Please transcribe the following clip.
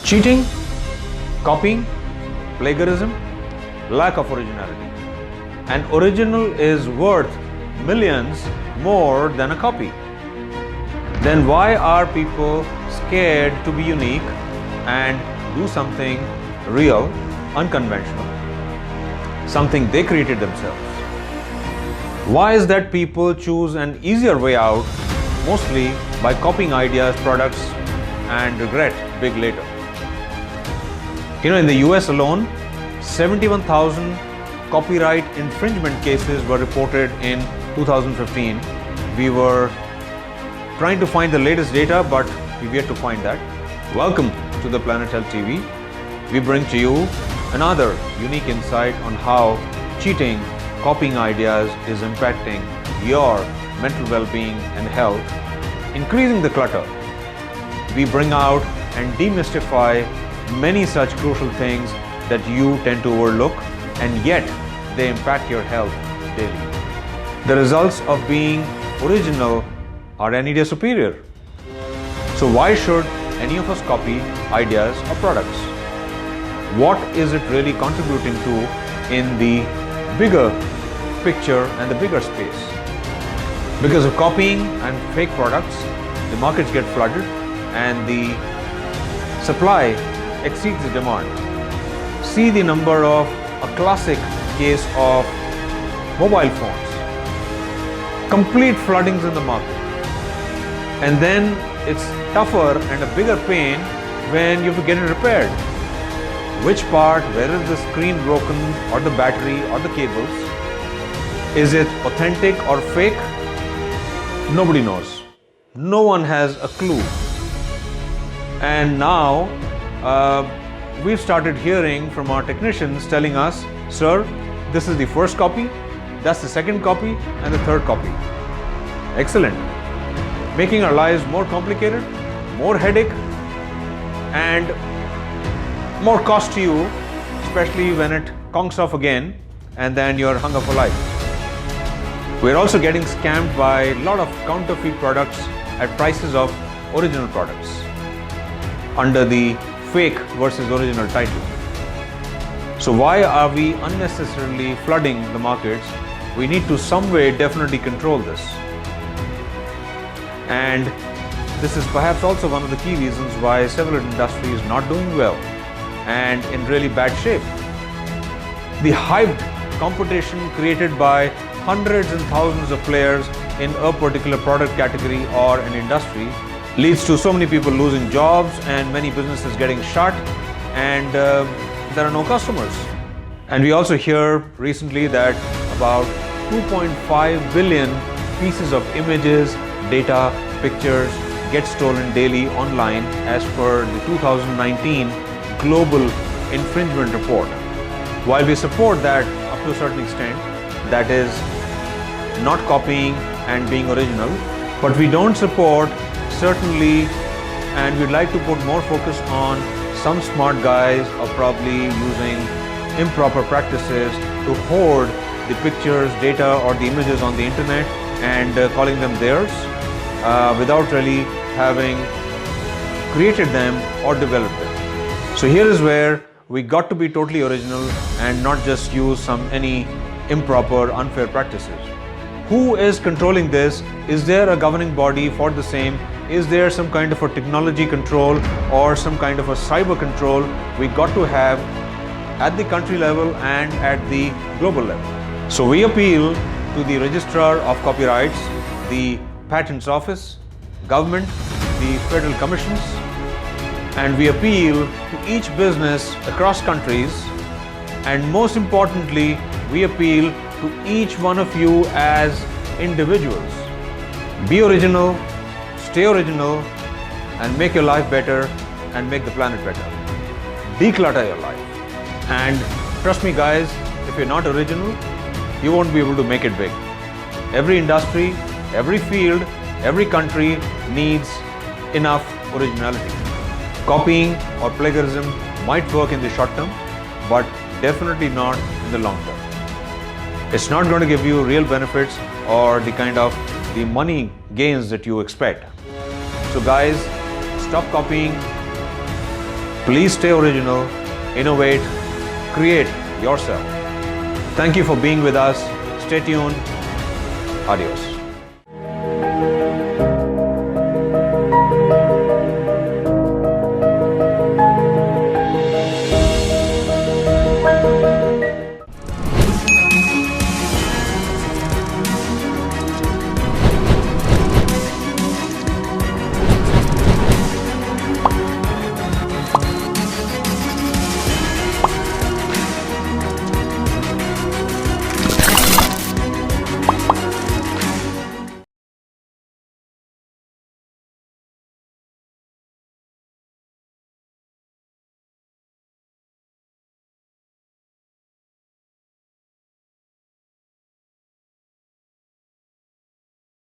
Cheating, copying, plagiarism, lack of originality. An original is worth millions more than a copy. Then why are people scared to be unique and do something real, unconventional, something they created themselves? Why is that people choose an easier way out, mostly by copying ideas, products, and regret big later? In the US alone, 71,000 copyright infringement cases were reported in 2015. We were trying to find the latest data, but we've yet to find that. Welcome to the Planet Health TV. We bring to you another unique insight on how cheating, copying ideas is impacting your mental well-being and health, increasing the clutter. We bring out and demystify many such crucial things that you tend to overlook, and yet they impact your health daily. The results of being original are any day superior. So why should any of us copy ideas or products? What is it really contributing to in the bigger picture and the bigger space? Because of copying and fake products, the markets get flooded and the supply exceeds the demand. See the number of a classic case of mobile phones. Complete floodings in the market. And then it's tougher and a bigger pain when you have to get it repaired. Which part, where is the screen broken or the battery or the cables? Is it authentic or fake? Nobody knows. No one has a clue. And now we've started hearing from our technicians telling us, sir, this is the first copy, that's the second copy, and the third copy. Excellent. Making our lives more complicated, more headache, and more cost to you, especially when it conks off again and then you're hung up for life. We're also getting scammed by a lot of counterfeit products at prices of original products under the fake versus original title. So why are we unnecessarily flooding the markets? We need to some way definitely control this. And this is perhaps also one of the key reasons why several industries are not doing well and in really bad shape. The hyped competition created by hundreds and thousands of players in a particular product category or an industry leads to so many people losing jobs and many businesses getting shut, and there are no customers. And we also hear recently that about 2.5 billion pieces of images, data, pictures get stolen daily online as per the 2019 Global Infringement Report. While we support that up to a certain extent, that is not copying and being original, but we don't support certainly, and we'd like to put more focus on some smart guys are probably using improper practices to hoard the pictures, data, or the images on the internet and calling them theirs without really having created them or developed them. So here is where we got to be totally original and not just use any improper, unfair practices. Who is controlling this? Is there a governing body for the same? Is there some kind of a technology control or some kind of a cyber control we got to have at the country level and at the global level? So we appeal to the Registrar of Copyrights, the Patents Office, government, the federal commissions, and we appeal to each business across countries, and most importantly, we appeal to each one of you as individuals. Be original, stay original, and make your life better and make the planet better. Declutter your life. And trust me guys, if you're not original, you won't be able to make it big. Every industry, every field, every country needs enough originality. Copying or plagiarism might work in the short term, but definitely not in the long term. It's not going to give you real benefits or the kind of the money gains that you expect. So guys, stop copying, Please stay original, innovate, create yourself. Thank you for being with us. Stay tuned. Adios.